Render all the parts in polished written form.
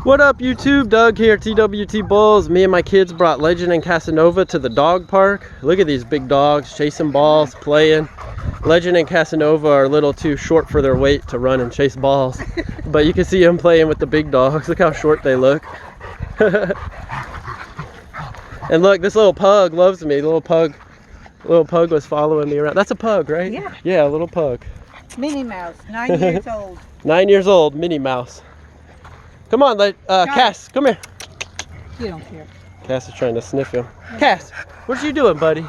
What up YouTube? Doug here, TWT Bulls. Me and my kids brought Legend and Casanova to the dog park. Look at these big dogs chasing balls, playing. Legend and Casanova are a little too short for their weight to run and chase balls. But you can see them playing with the big dogs. Look how short they look. And look, this little pug loves me. Little pug was following me around. That's a pug, right? Yeah. Yeah, a little pug. Minnie Mouse, 9 years old. 9 years old, Minnie Mouse. Come on, Cass, come here. You don't care. Cass is trying to sniff him. Cass, what are you doing, buddy?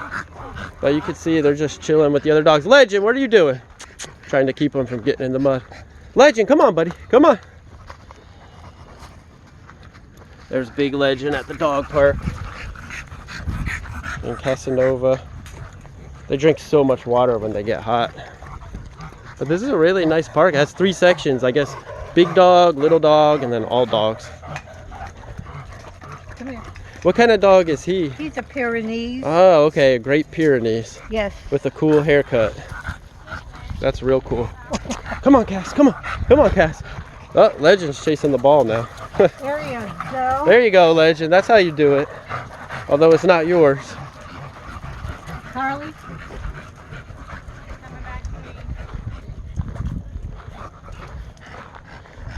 But you can see they're just chilling with the other dogs. Legend, what are you doing? Trying to keep them from getting in the mud. Legend, come on, buddy. Come on. There's Big Legend at the dog park. And Casanova. They drink so much water when they get hot. But this is a really nice park. It has 3 sections, I guess. Big dog, little dog, and then all dogs. Come here. What kind of dog is he? He's a Pyrenees. Oh, okay, a Great Pyrenees. Yes. With a cool haircut. That's real cool. Come on, Cass, come on. Come on, Cass. Oh, Legend's chasing the ball now. There you go. There you go, Legend. That's how you do it. Although it's not yours. Carly?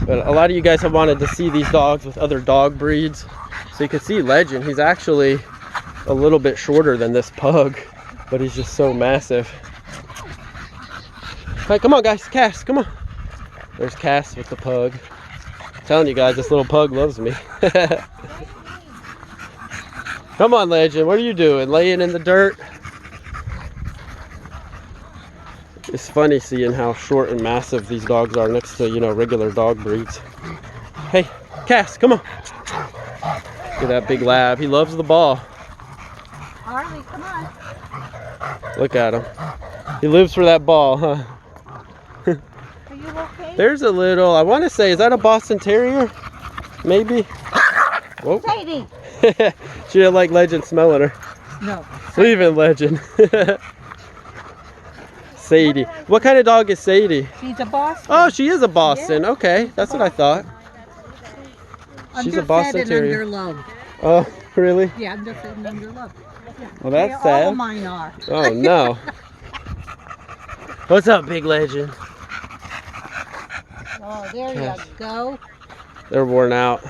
But a lot of you guys have wanted to see these dogs with other dog breeds. So you can see Legend, he's actually a little bit shorter than this pug, but he's just so massive. All right, come on guys, Cass, come on. There's Cass with the pug. I'm telling you guys, this little pug loves me. Come on, Legend, what are you doing? Laying in the dirt? It's funny seeing how short and massive these dogs are next to, you know, regular dog breeds. Hey, Cass, come on. Look at that big lab. He loves the ball. Harley, come on. Look at him. He lives for that ball, huh? Are you okay? There's a little, I want to say, is that a Boston Terrier? Maybe? Whoa. Sadie. She didn't like Legend smelling her. No. Leaving Legend. Sadie. What kind of dog is Sadie? She's a Boston. Oh, she is a Boston. Yeah. Okay, that's what I thought. She's a Boston Terrier. Underloved. Oh, really? Yeah, underfed and underloved. Yeah. Well, that's All sad. mine are. Oh, no. What's up, Big Legend? Oh, there Yes. you go. They're worn out.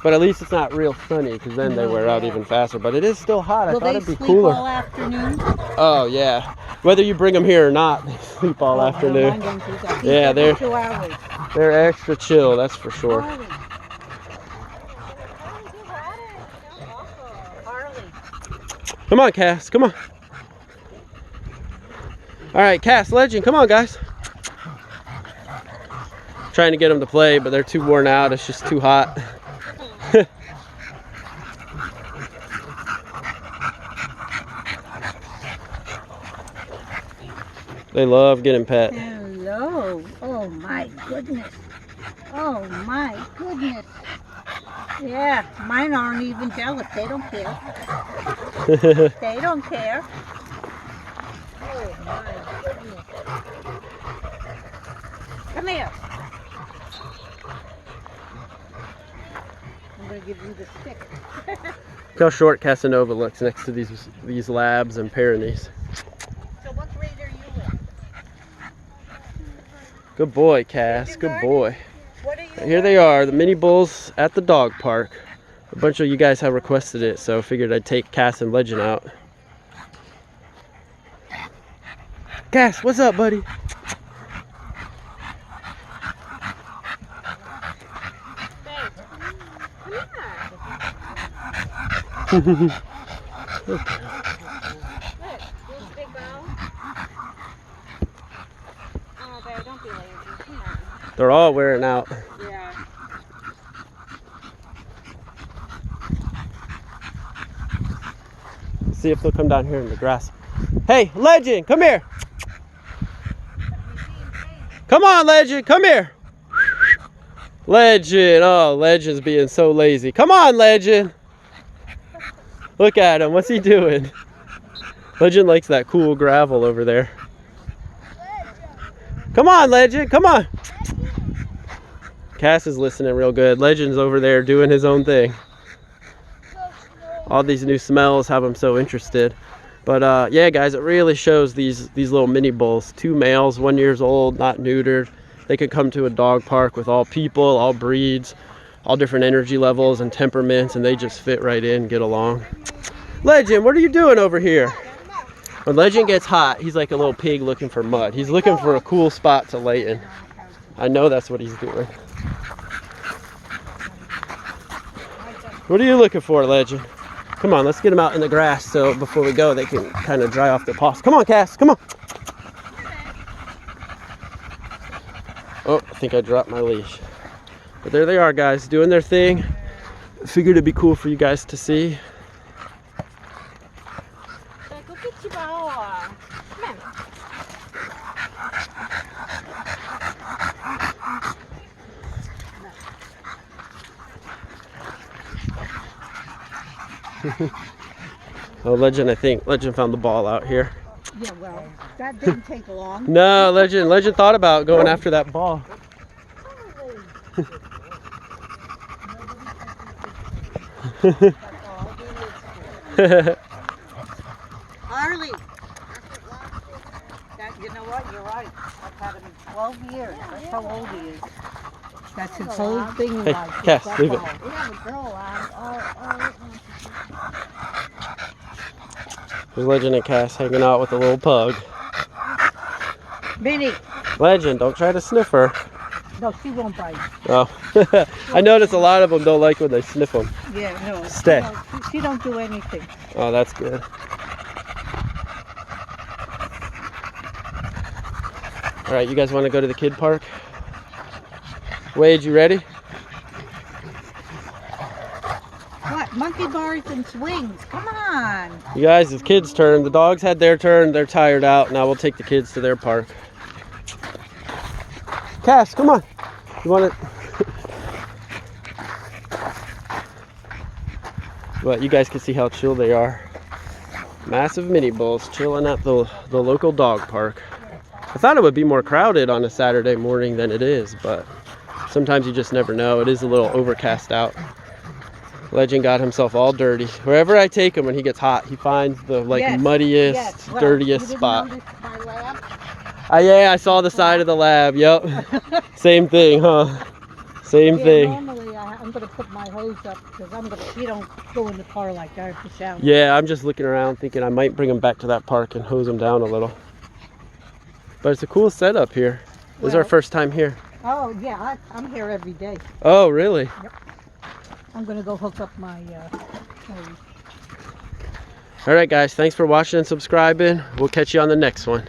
But at least it's not real sunny, because then they wear out even faster. But it is still hot. I Will thought they it'd be sleep cooler. all afternoon? Oh, yeah. Whether you bring them here or not, they sleep all afternoon. Yeah, they're 2 hours. they're extra chill, that's for sure. Harley. Harley. Come on, Cass, come on. All right, Cass, Legend, come on, guys. Trying to get them to play, but they're too worn out. It's just too hot. They love getting pet. Hello. Oh my goodness. Oh my goodness. Yeah, mine aren't even jealous. They don't care. They don't care. Oh my goodness. Come here. I'm going to give you the stick. Look how short Casanova looks next to these labs and Pyrenees. So what grade are you in? Good boy, Cass. Good boy. What are you Here they are, the Minibulls at the dog park. A bunch of you guys have requested it, so I figured I'd take Cass and Legend out. Cass, what's up, buddy? They're all wearing out. Yeah. See if they'll come down here in the grass. Hey, Legend, come here. Come on, Legend, come here. Legend, oh, Legend's being so lazy. Come on, Legend. Look at him, what's he doing? Legend likes that cool gravel over there. Come on, Legend, come on. Cass is listening real good. Legend's over there doing his own thing. All these new smells have him so interested. But yeah, guys, it really shows these little mini bulls. 2 males, 1 year old, not neutered. They could come to a dog park with all people, all breeds, all different energy levels and temperaments, and they just fit right in, get along. Legend, what are you doing over here? When Legend gets hot, he's like a little pig looking for mud. He's looking for a cool spot to lay in. I know that's what he's doing. What are you looking for, Legend? Come on, let's get him out in the grass so before we go they can kind of dry off their paws. Come on, Cass, come on. Oh, I think I dropped my leash. But there they are, guys, doing their thing. Figured it'd be cool for you guys to see. Oh, Legend found the ball out here. Yeah, well, that didn't take long. No, Legend thought about going after that ball. Harley. You know what? You're right. I've had him in 12 years. That's how old he is. That's his whole thing. Hey, Cass, leave it. We have a girl on. There's Legend and Cass hanging out with a little pug. Minnie. Legend, don't try to sniff her. No, she won't bite. Oh, I noticed a lot of them don't like when they sniff them. Yeah, no. Stay. She don't do anything. Oh, that's good. All right, you guys want to go to the kid park? Wade, you ready? What? Monkey bars and swings. Come on. You guys, it's kids' turn. The dogs had their turn. They're tired out. Now we'll take the kids to their park. Cass, come on. You want it? But you guys can see how chill they are. Massive mini bulls chilling at the local dog park. I thought it would be more crowded on a Saturday morning than it is, but sometimes you just never know. It is a little overcast out. Legend got himself all dirty. Wherever I take him when he gets hot, he finds the muddiest, Well, dirtiest you didn't spot. notice my lab? Yeah, I saw the side of the lab. Yep. Same thing, huh? Same thing. Normally I'm going to put my hose up because you don't go in the car like that to shower. Yeah, I'm just looking around thinking I might bring him back to that park and hose him down a little. But it's a cool setup here. This is our first time here. Oh, yeah, I'm here every day. Oh, really? Yep. I'm going to go hook up my hose. All right, guys. Thanks for watching and subscribing. We'll catch you on the next one.